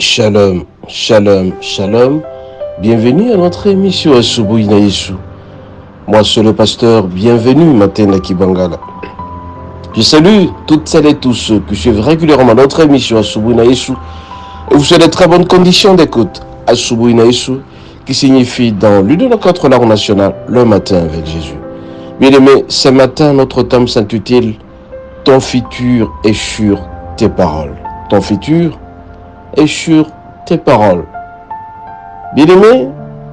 Shalom, shalom, shalom. Bienvenue à notre émission Asubuhi na Yesu. Moi, c'est le pasteur. Bienvenue, Matenda Kibangala. Je salue toutes celles et tous ceux qui suivent régulièrement notre émission Asubuhi na Yesu. Et vous souhaite de très bonnes conditions d'écoute. Asubuhi na Yesu, qui signifie dans l'une de nos 4 langues nationales, le matin avec Jésus. Bien-aimés, ce matin, notre thème s'intitule « Ton futur est sur tes paroles ». Ton futur est sur tes paroles. Bien-aimés,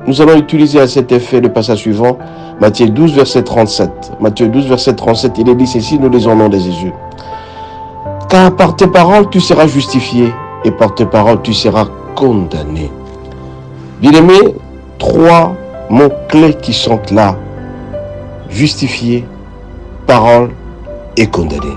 nous allons utiliser à cet effet le passage suivant, Matthieu 12, verset 37. Matthieu 12, verset 37, il est dit ceci, nous lisons au nom de Jésus. « Car par tes paroles, tu seras justifié, et par tes paroles, tu seras condamné. » Bien-aimés, 3 mots-clés qui sont là. Justifié, parole et condamné.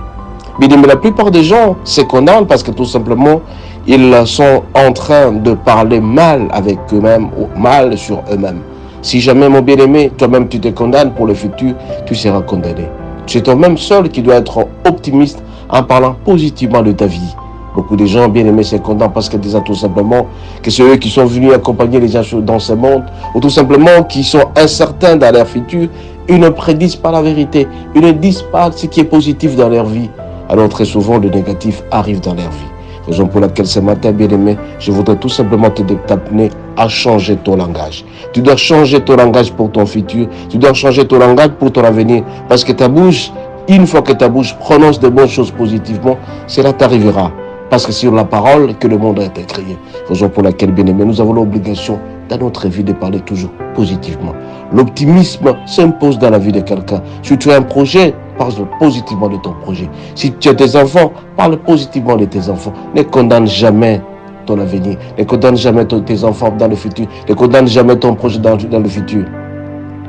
Bien-aimés, la plupart des gens se condamnent parce que tout simplement, ils sont en train de parler mal avec eux-mêmes ou mal sur eux-mêmes. Si jamais, mon bien-aimé, toi-même tu te condamnes pour le futur, tu seras condamné. C'est toi-même seul qui dois être optimiste en parlant positivement de ta vie. Beaucoup de gens, bien-aimés, se condamnent parce qu'ils disent tout simplement que c'est eux qui sont venus accompagner les gens dans ce monde, ou tout simplement qui sont incertains dans leur futur. Ils ne prédisent pas la vérité. Ils ne disent pas ce qui est positif dans leur vie. Alors très souvent, le négatif arrive dans leur vie. Raison pour laquelle ce matin, bien-aimé, je voudrais tout simplement te t'amener à changer ton langage. Tu dois changer ton langage pour ton futur. Tu dois changer ton langage pour ton avenir. Parce que ta bouche, une fois que ta bouche prononce de bonnes choses positivement, cela t'arrivera. Parce que c'est sur la parole que le monde a été créé. Raison pour laquelle, bien-aimé, nous avons l'obligation dans notre vie de parler toujours positivement. L'optimisme s'impose dans la vie de quelqu'un. Si tu as un projet, parle positivement de ton projet. Si tu as des enfants, parle positivement de tes enfants. Ne condamne jamais ton avenir. Ne condamne jamais tes enfants dans le futur. Ne condamne jamais ton projet dans le futur.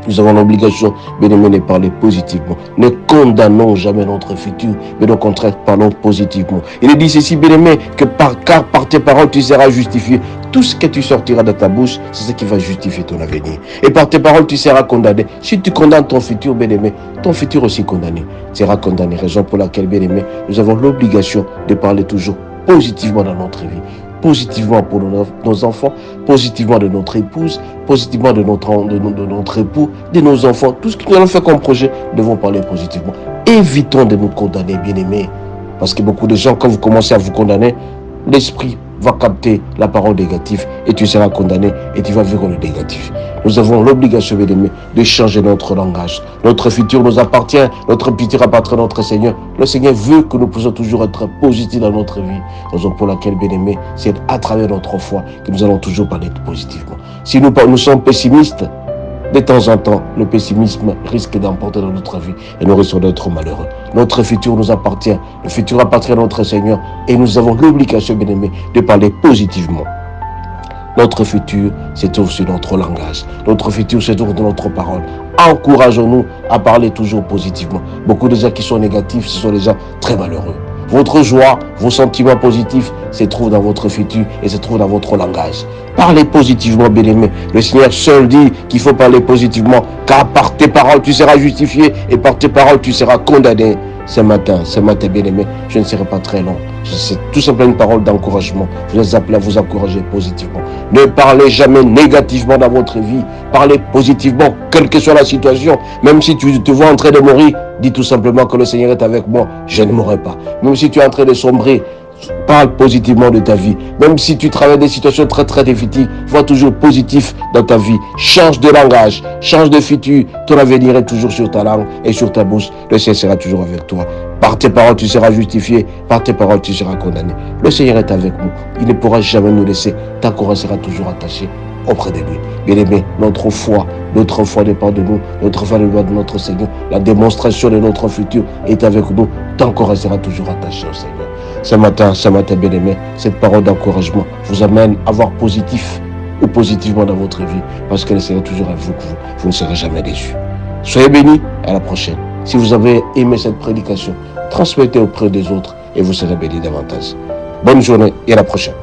Nous avons l'obligation, bien-aimés, de parler positivement. Ne condamnons jamais notre futur, mais au contraire, parlons positivement. Il est dit ceci, bien-aimé, car par tes paroles, tu seras justifié. Tout ce que tu sortiras de ta bouche, c'est ce qui va justifier ton avenir. Et par tes paroles, tu seras condamné. Si tu condamnes ton futur, bien-aimé, ton futur aussi condamné. Tu seras condamné. Raison pour laquelle, bien-aimé, nous avons l'obligation de parler toujours positivement dans notre vie. Positivement pour nos enfants, positivement de notre épouse, positivement de notre époux, de nos enfants. Tout ce que nous allons faire comme projet, nous devons parler positivement. Évitons de nous condamner, bien-aimés. Parce que beaucoup de gens, quand vous commencez à vous condamner, l'esprit va capter la parole négative et tu seras condamné et tu vas vivre le négatif. Nous avons l'obligation, bien-aimés, de changer notre langage. Notre futur nous appartient, notre futur appartient à notre Seigneur. Le Seigneur veut que nous puissions toujours être positifs dans notre vie. Raison pour laquelle, bien-aimés, c'est à travers notre foi que nous allons toujours parler positivement. Si nous sommes pessimistes, de temps en temps, le pessimisme risque d'emporter dans notre vie et nous risquons d'être malheureux. Notre futur nous appartient, le futur appartient à notre Seigneur et nous avons l'obligation, bien-aimés, de parler positivement. Notre futur, c'est aussi notre langage. Notre futur, c'est toujours notre parole. Encourageons-nous à parler toujours positivement. Beaucoup de gens qui sont négatifs, ce sont des gens très malheureux. Votre joie, vos sentiments positifs se trouvent dans votre futur et se trouvent dans votre langage. Parlez positivement, bien-aimés. Le Seigneur seul dit qu'il faut parler positivement, car par tes paroles, tu seras justifié et par tes paroles, tu seras condamné. Ce matin, bien-aimés, je ne serai pas très long. C'est tout simplement une parole d'encouragement. Je vous appelle à vous encourager positivement. Ne parlez jamais négativement dans votre vie. Parlez positivement, quelle que soit la situation. Même si tu te vois en train de mourir, dis tout simplement que le Seigneur est avec moi. Je ne mourrai pas. Même si tu es en train de sombrer, parle positivement de ta vie. Même si tu traverses des situations très très difficiles, vois toujours positif dans ta vie. Change de langage, change de futur. Ton avenir est toujours sur ta langue et sur ta bouche. Le Seigneur sera toujours avec toi. Par tes paroles, tu seras justifié. Par tes paroles, tu seras condamné. Le Seigneur est avec nous. Il ne pourra jamais nous laisser. Ta couronne sera toujours attachée auprès de lui. Bien-aimé, notre foi dépend de nous. Notre foi dépend de notre Seigneur. La démonstration de notre futur est avec nous. Ta couronne sera toujours attachée au Seigneur. Ce matin, bien-aimé, cette parole d'encouragement vous amène à voir positif ou positivement dans votre vie. Parce que le Seigneur est toujours avec vous. Vous ne serez jamais déçus. Soyez bénis. À la prochaine. Si vous avez aimé cette prédication, transmettez auprès des autres et vous serez bénis davantage. Bonne journée et à la prochaine.